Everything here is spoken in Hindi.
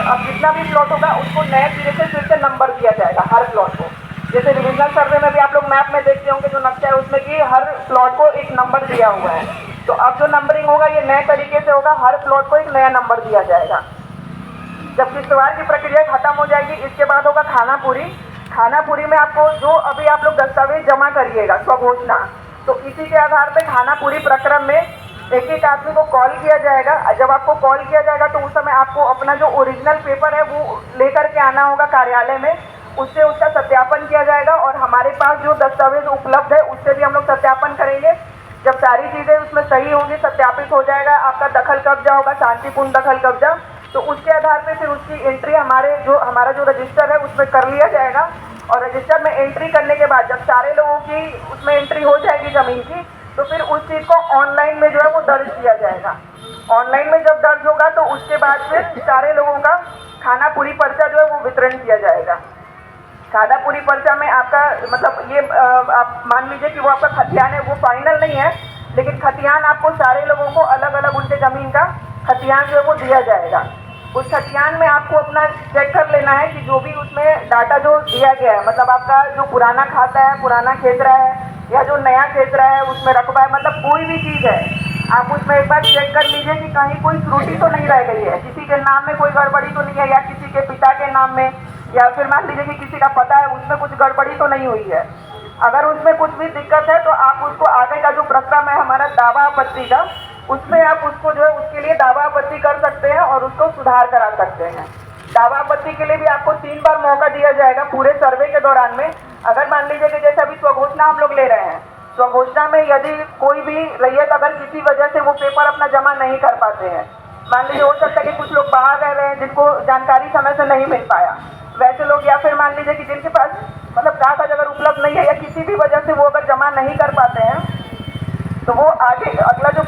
अब जितना भी प्लॉट होगा उसको नए सिरे से फिर से नंबर दिया जाएगा हर प्लॉट को। जैसे डिविजनल सर्वे में भी आप लोग मैप में देखते होंगे जो नक्शा है उसमें कि हर प्लॉट को एक नंबर दिया हुआ है। तो अब जो नंबरिंग होगा ये नए तरीके से होगा, हर प्लॉट को एक नया नंबर दिया जाएगा। जब किश्तवाड़ की प्रक्रिया खत्म हो जाएगी इसके बाद होगा खानापुरी। खानापुरी में आपको जो अभी आप लोग दस्तावेज जमा करिएगा स्वघोषणा, तो इसी के आधार पर खानापुरी प्रक्रम में एक एक आदमी को कॉल किया जाएगा। जब आपको कॉल किया जाएगा तो उस समय आपको अपना जो ओरिजिनल पेपर है वो लेकर के आना होगा कार्यालय में, उससे उसका सत्यापन किया जाएगा और हमारे पास जो दस्तावेज उपलब्ध है उससे भी हम लोग सत्यापन करेंगे। जब सारी चीज़ें उसमें सही होंगी, सत्यापित हो जाएगा, आपका दखल कब्जा होगा, शांतिपूर्ण दखल कब्जा, तो उसके आधार पे फिर उसकी एंट्री हमारा जो रजिस्टर है उसमें कर लिया जाएगा। और रजिस्टर में एंट्री करने के बाद जब सारे लोगों की उसमें एंट्री हो जाएगी ज़मीन की, तो फिर उस चीज़ को ऑनलाइन में जो है वो दर्ज किया जाएगा। ऑनलाइन में जब दर्ज होगा तो उसके बाद फिर सारे लोगों का खानापुरी पर्चा जो है वो वितरण किया जाएगा। खानापुरी पर्चा में आपका मतलब ये आप मान लीजिए कि वो आपका खतियान है, वो फाइनल नहीं है, लेकिन खतियान आपको सारे लोगों को अलग अलग उनके ज़मीन का खतियान जो है वो दिया जाएगा। उस खतियान में आपको अपना चेक कर लेना है कि जो भी उसमें डाटा जो दिया गया है, मतलब आपका जो पुराना खाता है, पुराना खेसरा है या जो नया खेसरा है उसमें रकबा है, मतलब कोई भी चीज़ है आप उसमें एक बार चेक कर लीजिए कि कहीं कोई त्रुटि तो नहीं रह गई है, किसी के नाम में कोई गड़बड़ी तो नहीं है, या किसी के पिता के नाम में, या फिर मान लीजिए कि किसी का पता है उसमें कुछ गड़बड़ी तो नहीं हुई है। अगर उसमें कुछ भी दिक्कत है तो आप उसको आगे का जो प्रक्रम है हमारा दावा आपत्ति का, उसमें आप उसको जो है उसके लिए दावा आपत्ति कर सकते हैं और उसको सुधार करा सकते हैं। दावा आपत्ति के लिए भी आपको 3 बार मौका दिया जाएगा पूरे सर्वे के दौरान में। अगर मान लीजिए कि जैसे अभी स्वघोषणा हम लोग ले रहे हैं, स्वघोषणा में यदि कोई भी रैयत अगर किसी वजह से वो पेपर अपना जमा नहीं कर पाते हैं, मान लीजिए हो सकता है कि कुछ लोग बाहर रह रहे हैं जिनको जानकारी समय से नहीं मिल पाया, वैसे लोग, या फिर मान लीजिए कि जिनके पास मतलब कागज अगर उपलब्ध नहीं है या किसी भी वजह से वो अगर जमा नहीं कर पाते हैं, तो वो आगे अगला जो